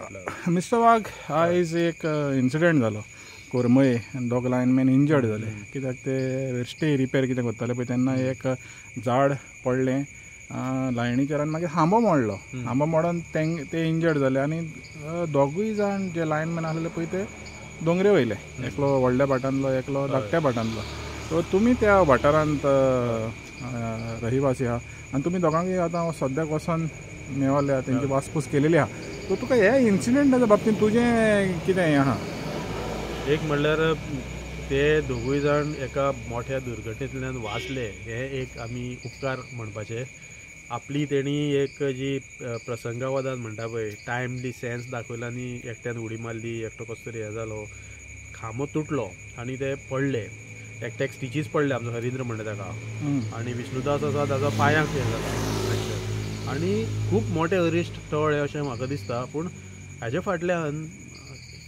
Mister वाघ आयज एक incident जालो कोरमये दोग लायनमॅन इंजर्ड जाले कित्याक ते वेस्टे रिपेर कितें करताले पळय तेन्ना एक झाड पडलें लायणीचेर आनी मागीर खांबो मोडलो. खांबो मोडोन ते इंजर्ड जाले आनी दोगूय जाण जे लायनमॅन आसले पळय ते दोंगरे वयले. एकलो व्हडल्या भाटांतलो एकलो धाकट्या भाटांतलो. सो तुमी त्या वाठारांत रहिवासी आहा आनी तुमी दोगांकय आतां सद्याक वचोन मेवल्या तेंची वासपूस केलेली आहा. सो तुका हे इन्सिडेंटाच्या बाबतींत तुजें कितें हें आहा? एक म्हणल्यार ते दोगूय जाण एका मोठ्या दुर्घटनेंतल्यान वाचले हे एक आमी उपकार म्हणपाचे. आपली तेणी एक जी प्रसंगावधान म्हणटा पळय टायमली सेन्स दाखयला आनी एकट्यान उडी मारली, एकटो कसो तरी हे जालो, खांबो तुटलो आनी ते पडले. एकट्याक स्टिचीस पडले, आमचो हरिंद्र म्हणटा ताका, आनी विष्णुदास आसा ताचो पांयांक हे जाला आनी खूब मोठे अरिश्ट टळ अशें म्हाका दिसता. पूण हाजे फाटल्यान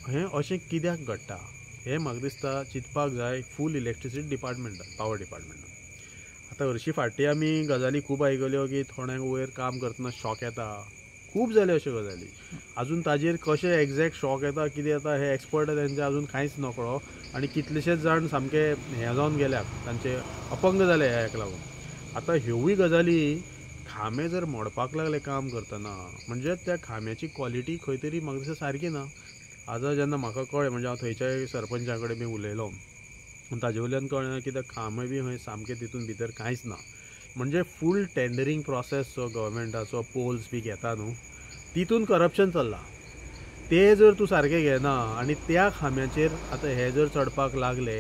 हें अशें कित्याक घडटा हें म्हाका दिसता चिंतपाक जाय फूल इलेक्ट्रिसिटी डिपार्टमेंटान, पावर डिपार्टमेंटान. आतां हरशीं फाटीं आमी गजाली खूब आयकल्यो की थोड्यांक वयर काम करतना शॉक येता, खूब जाले अश्यो गजाली. आजून ताजेर कशें एग्जॅक्ट शॉक येता कितें येता हे एक्सपर्ट तेंचे आजून कांयच नकळो आनी कितलेशेच जाण सामके हें जावन गेल्यात, तांचे अपंग जाले ह्याक लागून. आतां ह्योय गजाली खांबे जर मोडपाक लागले काम करतना म्हणजे त्या खांब्याची क्वॉलिटी खंय तरी म्हाका दिसता सारकी ना. आतां जेन्ना म्हाका कळ्ळें म्हणजे हांव थंयच्याय सरपंचा कडेन बी उलयलो ताजे वयल्यान कळ्ळें की ते खांबे बी खंय सामके तितून भितर कांयच ना. म्हणजे फूल टेंडरींग प्रोसेस जो गव्हर्मेंटाचो पोल्स बी घेता न्हू तितून करप्शन चल्लां. ते जर तूं सारके घेना आनी त्या खांब्याचेर आतां हे जर चडपाक लागले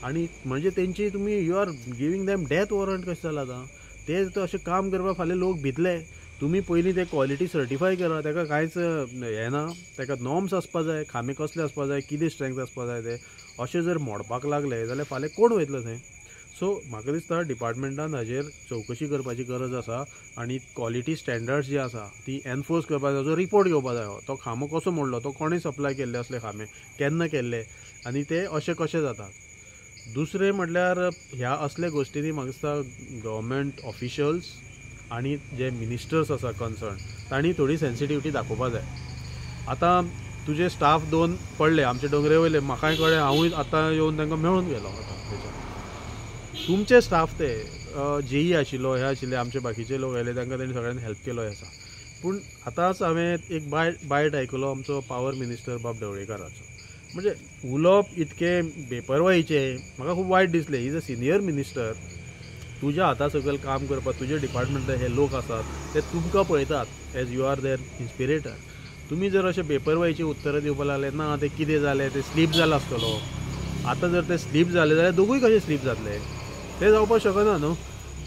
आनी म्हणजे तेंची तुमी you are giving them death warrant कशें जालां आतां. ते जर अशें काम करपाक फाल्यां लोक भितले. तुमी पयलीं ते क्वॉलिटी सर्टिफाय करा, ताका कांयच हें ना, ताका नॉर्म्स आसपा जाय, खांबे कसले आसपा जाय, कितें स्ट्रेंथ आसपा जाय ते अशें जर मोडपाक लागले जाल्यार फाल्यां कोण वयतलो थंय. सो म्हाका दिसता डिपार्टमेंटान हाजेर चवकशी करपाची गरज आसा आनी क्वॉलिटी स्टँडर्ड्स जी आसा ती एनफोर्स करपाक जाय. रिपोर्ट घेवपाक जाय तो खांबो कसो मोडलो, तो कोणें सप्लाय केल्ले असले खांबे, केन्ना केल्ले आनी ते अशें कशें जाता. दुसरें म्हटल्यार ह्या असले गोश्टींनी म्हाका दिसता गव्हर्मेंट ऑफिशल्स आनी जे मिनिस्टर्स आसा कन्सर्न तांणी थोडी सेन्सिटिविटी दाखोवपाक जाय. आतां तुजे स्टाफ 2 पडले आमचे दोंगरे वयले, म्हाकाय कळ्ळें, हांवूय आतां येवन तांकां मेळून गेलो. आतां तुमचे स्टाफ ते जेई आशिल्लो हे आशिल्ले आमचे बाकीचे लोक आयले तांकां तेणी सगळ्यांनी हेल्प केलो आसा. पूण आतांच हांवें एक बायट आयकलो आमचो पावर मिनिस्टर बाब ढवळीकाराचो. म्हणजे उलोवप इतके बेपरवायीचे म्हाका खूब वायट दिसलें. इज अ सिनियर मिनिस्टर, तुज्या हाता सकयल काम करपाक तुजे डिपार्टमेंटान हे लोक आसात ते तुमकां पळयतात एज यू आर देर इन्स्पिरेटर. तुमी जर अशें बेपरवायीची उत्तरां दिवपाक लागले ना ते कितें जालें ते स्लीप जाला आसतलो. आतां जर ते स्लीप जाले जाल्यार दोगूय कशें स्लीप जातले ते जावपाक शकना न्हू.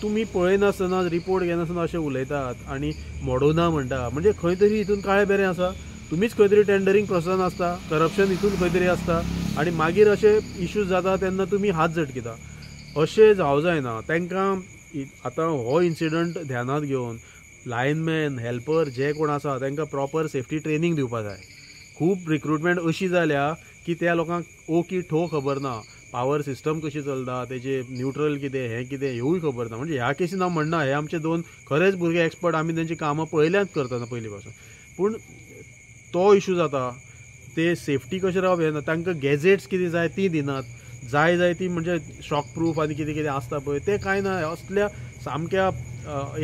तुमी पळयनासतना रिपोर्ट घेनासतना अशें उलयतात आनी मोडूना म्हणटा म्हणजे खंय तरी हितून काळें बेरें आसा. तुमीच खंय तरी टेंडरींग प्रोसेसान आसता, करप्शन हितून खंय तरी आसता आनी मागीर अशे इश्यूज जाता तेन्ना तुमी हात झटकिता. अशें जावं जायना. तांकां आतां हो इन्सिडंट ध्यानांत घेवन लायनमॅन हेल्पर जे कोण आसा तांकां प्रॉपर सेफ्टी ट्रेनींग दिवपाक जाय. खूब रिक्रुटमेंट अशी जाल्या की त्या लोकांक ओ की ठो खबर ना, पावर सिस्टम कशी चलता, तेजे न्यूट्रल कितें हें कितें हेवूय खबर ना. म्हणजे ह्या केसीन हांव म्हणना हे आमचे 2 खरेच भुरगे एक्सपर्ट, आमी तेंची कामां पळयल्यांत करतना पयलीं पासून. पूण तो इशू जाता ते सेफ्टी कशें रावप हें ना. तांकां गॅजेट्स कितें जाय ती दिनात. जाय ती म्हणजे शॉक प्रूफ आनी कितें कितें आसता पळय ते कांय ना. असल्या सामक्या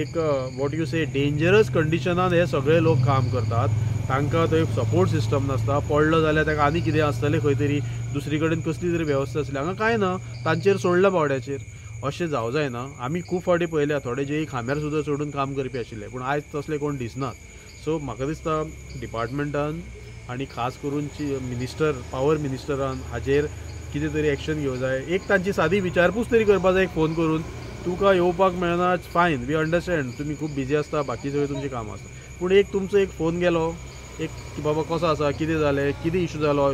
एक वॉट यू से डेंजरस कंडिशनान हे सगळे लोक काम करतात. तांकां थंय सपोर्ट सिस्टम नासता. पडलो जाल्यार ताका आनी कितें आसतलें खंय तरी दुसरी कडेन कसली तरी वेवस्था आसली. हांगा कांय ना, तांचेर सोडल्या बावड्याचेर. अशें जावं जायना. आमी खूब फावटी पळयल्या थोडे जे खांब्यार सुद्दां सोडून काम करपी आशिल्ले पूण आयज तसले कोण दिसनात. सो म्हाका दिसता डिपार्टमेंटान आनी खास करून मिनिस्टर पावर मिनिस्टरान हाजेर कितें तरी एक्शन घेवं जाय. एक तांची सादी विचारपूस तरी करपा जाय फोन करून, तुका येवपाक मेळना फायन, वी अंडरस्टँड तुमी खूब बिजी आसता, बाकी सगळीं तुमची कामां आसता, पूण एक तुमचो एक फोन गेलो एक की बाबा कसो आसा, कितें जालें, कितें इशू जालो,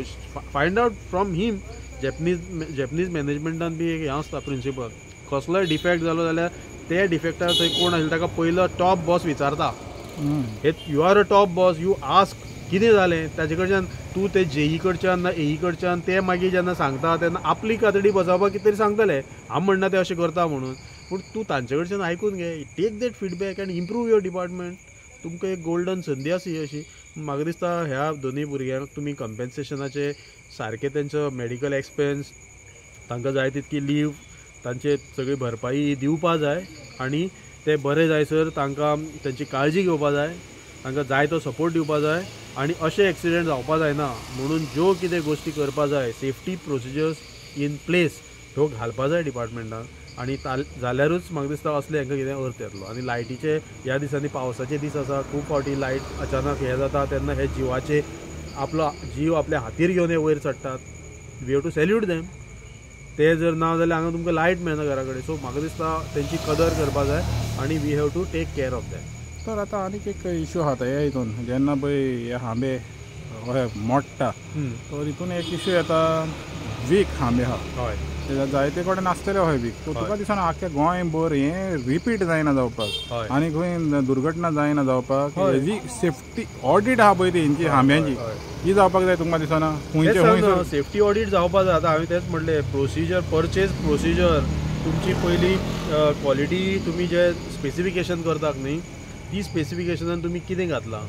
find out from him. Japanese मॅनेजमेंटान बी एक हें आसता प्रिंसिपल, कसलोय डिफॅक्ट जालो जाल्यार ते डिफॅक्टार थंय कोण आशिल्लो ताका पयलो टॉप बॉस विचारता. You are a top boss, you ask कितें जालें ताजे कडच्यान. तूं ते जेई कडच्यान ना एई कडच्यान ते मागीर जेन्ना सांगता तेन्ना आपली कातडी बसोवपाक कितें तरी सांगतले. हांव म्हणना ते अशें करता म्हणून, पूण तूं तांचे कडच्यान आयकून घे, take that feedback and improve your department. तुमकां एक गोल्डन संदी आसा ही अशी. म्हाका दिसता ह्या दोनी भुरग्यांक तुमी कंपेन्सेशनाचे सारके तेंचो मेडिकल एक्सपेन्स, तांकां जाय तितकी लीव, तांचे सगळी भरपाई दिवपा जाय आनी ते बरे जायसर तांकां तेंची काळजी घेवपा जाय, तांकां जाय तो सपोर्ट दिवपा जाय आनी अशे एक्सिडेंट जावपा जायना म्हणून ज्यो कितें गोश्टी करपा जाय सेफ्टी प्रोसिजर्स इन प्लेस ह्यो घालपा जाय डिपार्टमेंटान आनी जाल्यारूच म्हाका दिसता असले हांकां कितें अर्थ येतलो. आनी लायटीचे ह्या दिसांनी पावसाचे दीस आसा, खूब फावटी लायट अचानक हें जाता तेन्ना हे जिवाचे आपलो जीव आपल्या हातीर घेवन हे वयर चडटात. We have to salute them. ते जर ना जाल्यार हांगा तुमकां लायट मेळना घरा कडेन. सो म्हाका दिसता तेंची कदर करपा जाय आनी we have to take care of that. तर आतां आनीक एक इश्यू आहा हे हितून जेन्ना पळय हे हांबे हे मोडटा तर हितून एक इश्यू येता वीक हांबे आहा. हय, जायते कडेन आसतले हय वीक. तुका दिसना आख्या गोंयभर हें रिपीट जायना जावपाक आनी खंय दुर्घटना जायना जावपाक हेजी सेफ्टी ऑडिट आहा पळय तेंची हांब्यांची ही जावपाक जाय तुमकां दिसना? खंयचे सेफ्टी ऑडिट जावपाक जाय. आतां हांवें तेंच म्हणलें प्रोसिजर, परचेज प्रोसिजर, तुमची पयली क्वॉलिटी तुमी जे स्पेसिफिकेशन करतात न्ही ती स्पेसिफिकेशनान तुमी कितें घातलां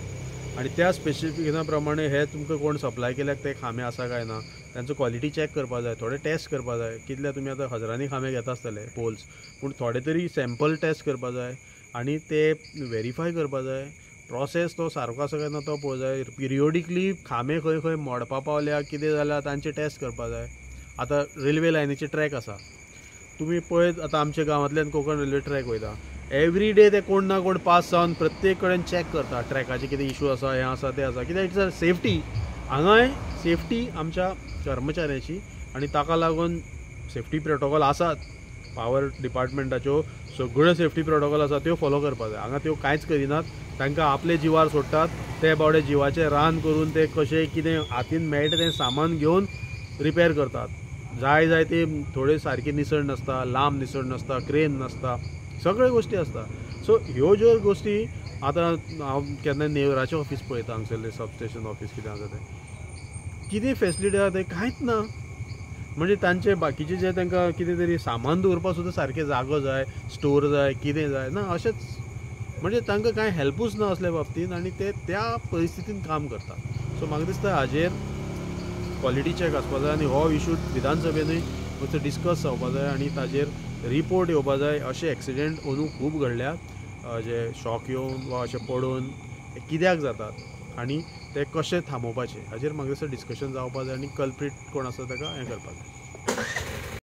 आनी त्या स्पेसिफिकेशना प्रमाणे हे तुमकां कोण सप्लाय केल्याक ते खांबे आसा काय ना तांचो क्वॉलिटी चॅक करपा जाय, थोडे टेस्ट करपा जाय. कितले तुमी आतां हजारांनी खांबे घेता आसतले पोल्स, पूण थोडे तरी सॅम्पल टेस्ट करपा जाय आनी ते व्हेरीफाय करपा जाय. प्रोसेस तो सारको आसा काय ना तो पळोवंक जाय. पिरियोडिकली खांबे खंय खंय मोडपा पावल्या कितें जाल्यार तांचे टेस्ट करपा जाय. आतां रेल्वे लायनीचे ट्रॅक आसा, तुमी पळयत आतां आमच्या गांवांतल्यान कोंकण रेल्वे ट्रॅक वयता, एवरी डे ते कोण ना कोण पास जावन प्रत्येक कडेन चॅक करता ट्रॅकाचे कितें इश्यू आसा, हें आसा तें आसा. कित्याक इट्स अ सेफ्टी. हांगाय सेफ्टी आमच्या कर्मचाऱ्याची आनी ताका लागून सेफ्टी प्रोटोकॉल आसात. पावर डिपार्टमेंटाच्यो सगळ्यो सेफ्टी प्रोटोकॉल आसा त्यो फॉलो करपा जाय. हांगा त्यो कांयच करिनात. तांकां आपले जिवार सोडटात. ते बावडे जिवाचे रान करून ते कशें कितें हातीन मेळटा तें सामान घेवन रिपेर करतात. जाय ते थोडे सारके निसण नासता, लांब निसण नासता, क्रेन नासता, सगळ्यो गोश्टी आसता. सो ह्यो ज्यो गोश्टी आतां हांव केन्ना नेवराचें ऑफीस पळयता, हांगसरलें सबस्टेशन ऑफीस कितें आसा तें, कितें फेसिलिटी आसा तें कांयच ना. म्हणजे तांचे बाकीचे जे तांकां कितें तरी सामान दवरपाक सुद्दां सारकें जागो जाय, स्टोर जाय, कितें जाय ना, अशेंच म्हणजे तांकां कांय हेल्पूच ना असल्या बाबतींत आनी ते त्या परिस्थितीन काम करता. सो म्हाका दिसता हाजेर क्वॉलिटी चॅक आसपा जाय आनी हो इशू विधानसभेनूय मातसो डिस्कस जावपा जाय आनी ताजेर रिपोर्ट येवपा जाय. अशे एक्सिडेंट अंदू खूब घडल्यात जे शॉक येवन वा अशें पडून कित्याक जातात आनी ते कशें थांबोवपाचे हाजेर म्हाका दिसता डिस्कशन जावपा जाय आनी कल्प्रीट कोण आसा ताका हें करपा जाय.